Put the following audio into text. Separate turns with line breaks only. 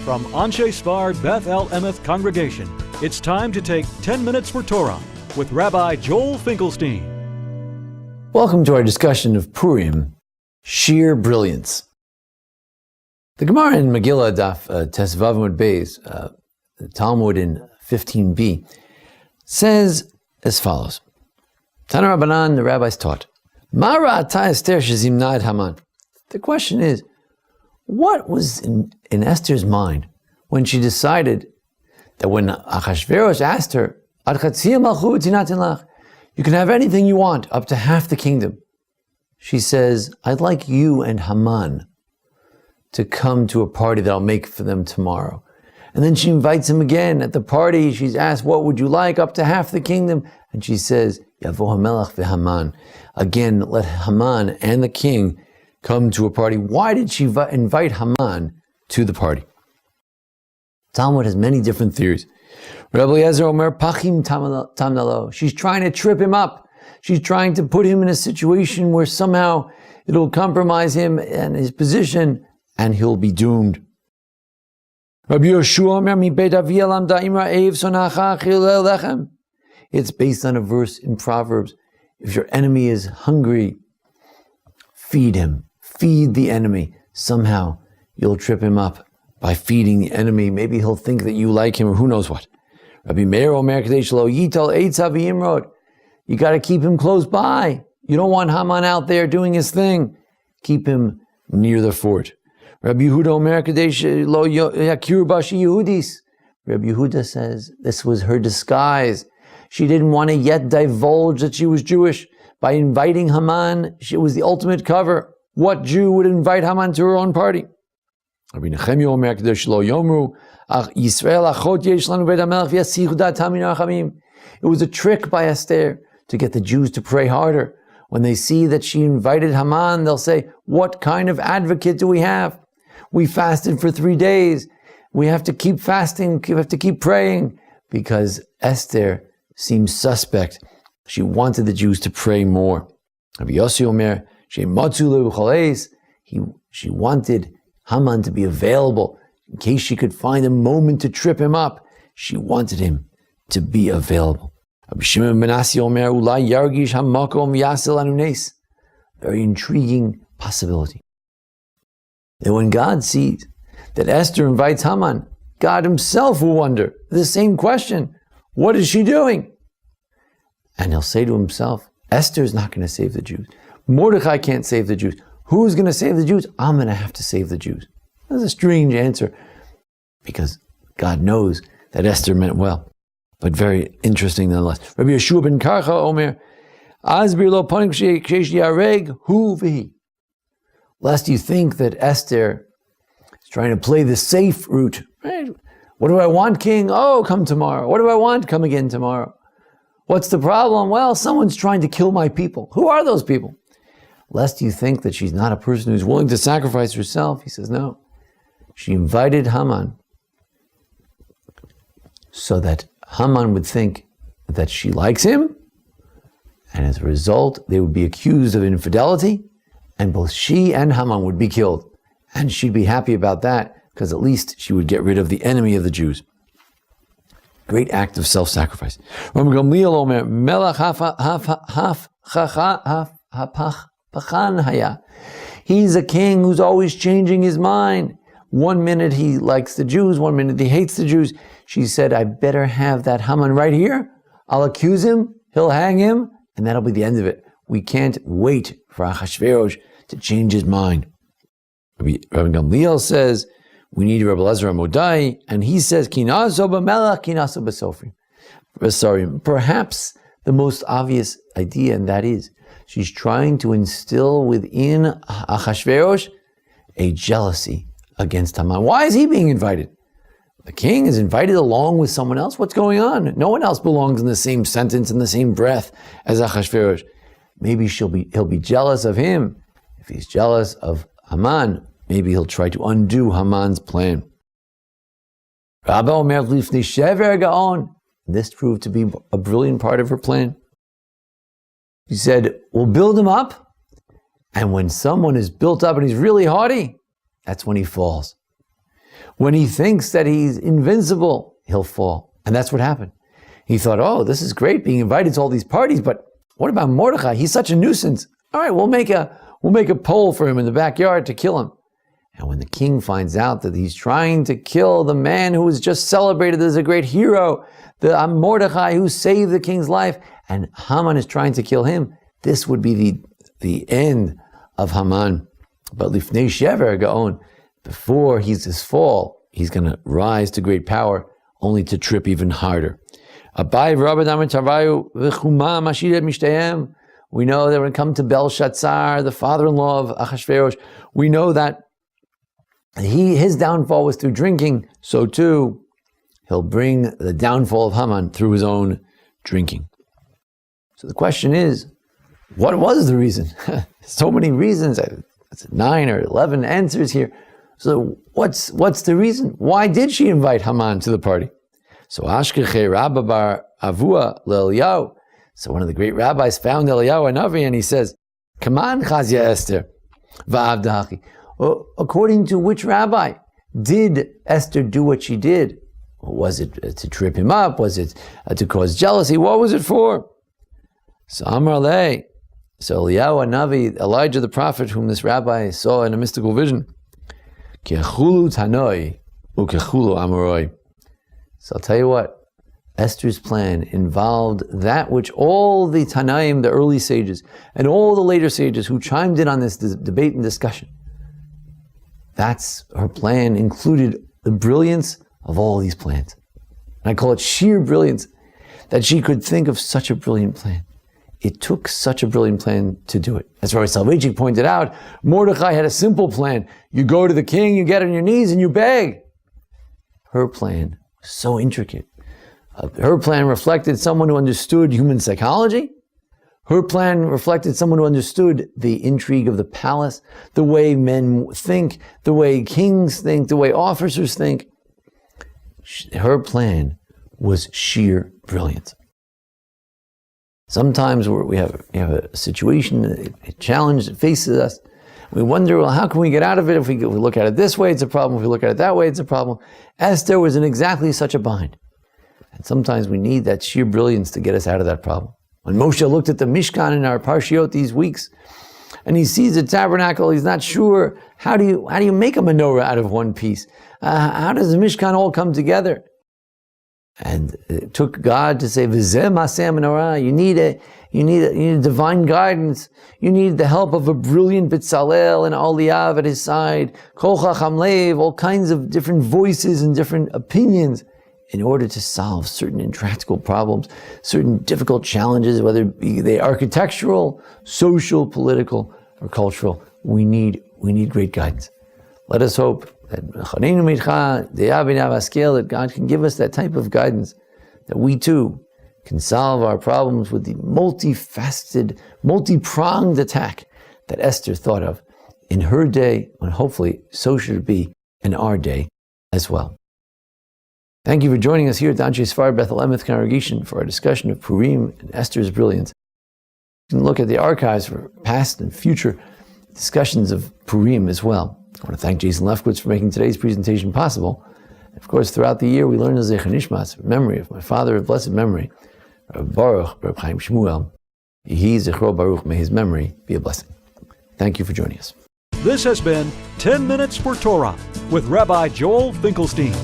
From Anshe Spar Beth El Emeth Congregation, it's time to take 10 minutes for Torah with Rabbi Joel Finkelstein.
Welcome to our discussion of Purim, sheer brilliance. The Gemara in Megillah Daf Tesvav Amud Beis, the Talmud in 15b, says as follows. Tana Rabbanan, the rabbis taught, Ma ra'ata Esther shezimna et Haman. The question is, what was in Esther's mind when she decided that when Achashverosh asked her, Ad chatzia malchut tinatin lach, you can have anything you want, up to half the kingdom. She says, I'd like you and Haman to come to a party that I'll make for them tomorrow. And then she invites him again at the party. She's asked, what would you like? Up to half the kingdom. And she says, Yavo HaMelech v'Haman. Again, let Haman and the king come to a party. Why did she invite Haman to the party? Talmud has many different theories. Rabbi Eliezer Omer, Pachim Tamnalo. She's trying to trip him up. She's trying to put him in a situation where somehow it'll compromise him and his position, and he'll be doomed. Rabbi Yoshua Omer, Mi Beit Avi Lamda Imra Eiv Sonacha Chilel Lechem. It's based on a verse in Proverbs. If your enemy is hungry, feed him. Feed the enemy. Somehow you'll trip him up by feeding the enemy. Maybe he'll think that you like him, or who knows what. Rabbi Meir Omer Kadesh Lo Yital Eitzav Yimrod. You got to keep him close by. You don't want Haman out there doing his thing. Keep him near the fort. Rabbi Yehuda Omer Kadesh Lo Yakir Bashi Yehudis. Rabbi Yehuda says this was her disguise. She didn't want to yet divulge that she was Jewish. By inviting Haman, it was the ultimate cover. What Jew would invite Haman to her own party? Rabbi Nechemia Omer Kadesh Lo Yomru Yisrael Achot Yesh Lanu Beit HaMelech V'Yasichu Da'atam Min Ha'Chamim. It was a trick by Esther to get the Jews to pray harder. When they see that she invited Haman, they'll say, what kind of advocate do we have? We fasted for 3 days. We have to keep fasting. We have to keep praying. Because Esther seems suspect. She wanted the Jews to pray more. Rabbi Yossi Omer, she wanted Haman to be available in case she could find a moment to trip him up. She wanted him to be available. Rabbi Shimon ben Asi Omer, Ulai Yargish Hamakom Yasel Anunes. Very intriguing possibility. And when God sees that Esther invites Haman, God himself will wonder the same question. What is she doing? And he'll say to himself, Esther is not going to save the Jews. Mordechai can't save the Jews. Who's going to save the Jews? I'm going to have to save the Jews. That's a strange answer, because God knows that Esther meant well, but very interesting nonetheless. Rabbi Yeshua ben Karcha Omer, Asbir lo panim kshesh yareg hu v'hi. Lest you think that Esther is trying to play the safe route. Right? What do I want, king? Oh, come tomorrow. What do I want? Come again tomorrow. What's the problem? Well, someone's trying to kill my people. Who are those people? Lest you think that she's not a person who's willing to sacrifice herself. He says, no. She invited Haman so that Haman would think that she likes him, and as a result, they would be accused of infidelity, and both she and Haman would be killed. And she'd be happy about that, because at least she would get rid of the enemy of the Jews. Great act of self-sacrifice. He's a king who's always changing his mind. 1 minute he likes the Jews, 1 minute he hates the Jews. She said, I better have that Haman right here. I'll accuse him, he'll hang him, and that'll be the end of it. We can't wait for Achashverosh to change his mind. Rabbi Gamliel says, we need Rabbi Eliezer Amodai, and he says, Kinaso b'melech, kinaso b'sofrim. Perhaps the most obvious idea, and that is, she's trying to instill within Achashverosh a jealousy against Haman. Why is he being invited? The king is invited along with someone else. What's going on? No one else belongs in the same sentence, in the same breath as Achashverosh. Maybe he'll be jealous of him. If he's jealous of Haman, maybe he'll try to undo Haman's plan. This proved to be a brilliant part of her plan. She said, we'll build him up, and when someone is built up and he's really haughty, that's when he falls. When he thinks that he's invincible, he'll fall. And that's what happened. He thought, oh, this is great being invited to all these parties, but what about Mordechai? He's such a nuisance. All right, we'll make a pole for him in the backyard to kill him. And when the king finds out that he's trying to kill the man who was just celebrated as a great hero, the Mordechai who saved the king's life, and Haman is trying to kill him, this would be the end of Haman. But Lifnei Shever Gaon, before his fall, he's going to rise to great power, only to trip even harder. We know that when it comes to Belshazzar, the father-in-law of Achashverosh, we know that his downfall was through drinking, so too he'll bring the downfall of Haman through his own drinking. So the question is, what was the reason? So many reasons. It's 9 or 11 answers here. So what's the reason? Why did she invite Haman to the party? So Ashkeche Rabba bar Avua leEliyahu. So one of the great rabbis found Eliyahu Hanavi, and he says, "Come on, Chazia Esther, va'avdachi." According to which rabbi did Esther do what she did? Was it to trip him up? Was it to cause jealousy? What was it for? So Amar Lei. So Eliyahu Hanavi, Elijah the prophet, whom this rabbi saw in a mystical vision, Kechulu Tanoi ukechulu Amoroi. So I'll tell you what, Esther's plan involved that which all the Tanaim, the early sages, and all the later sages who chimed in on this debate and discussion, that's her plan, included the brilliance of all these plans. And I call it sheer brilliance, that she could think of such a brilliant plan. It took such a brilliant plan to do it. That's why Soloveitchik pointed out, Mordechai had a simple plan. You go to the king, you get on your knees, and you beg. Her plan was so intricate. Her plan reflected someone who understood human psychology. Her plan reflected someone who understood the intrigue of the palace, the way men think, the way kings think, the way officers think. Her plan was sheer brilliance. Sometimes we have a situation, a challenge that faces us. We wonder, well, how can we get out of it? If we look at it this way, it's a problem. If we look at it that way, it's a problem. Esther was in exactly such a bind. And sometimes we need that sheer brilliance to get us out of that problem. When Moshe looked at the Mishkan in our Parshiot these weeks, and he sees the tabernacle, he's not sure, how do you make a menorah out of one piece? How does the Mishkan all come together? And it took God to say, "V'zeh maseh menorah." You need divine guidance. You need the help of a brilliant Bitzalel and Eliyahu at his side. Kol chacham lev, all kinds of different voices and different opinions, in order to solve certain intractable problems, certain difficult challenges, whether they architectural, social, political, or cultural. We need great guidance. Let us hope that God can give us that type of guidance, that we too can solve our problems with the multifaceted, multi-pronged attack that Esther thought of in her day, and hopefully so should it be in our day as well. Thank you for joining us here at the Anshe Sfar Bethel Emeth Congregation for our discussion of Purim and Esther's brilliance. You can look at the archives for past and future discussions of Purim as well. I want to thank Jason Lefkowitz for making today's presentation possible. Of course, throughout the year, we learn the Zecher Nishmas, memory of my father of blessed memory, Reb Baruch, Reb Chaim Shmuel. Yehi Zechro Baruch, may his memory be a blessing. Thank you for joining us.
This has been 10 Minutes for Torah with Rabbi Joel Finkelstein.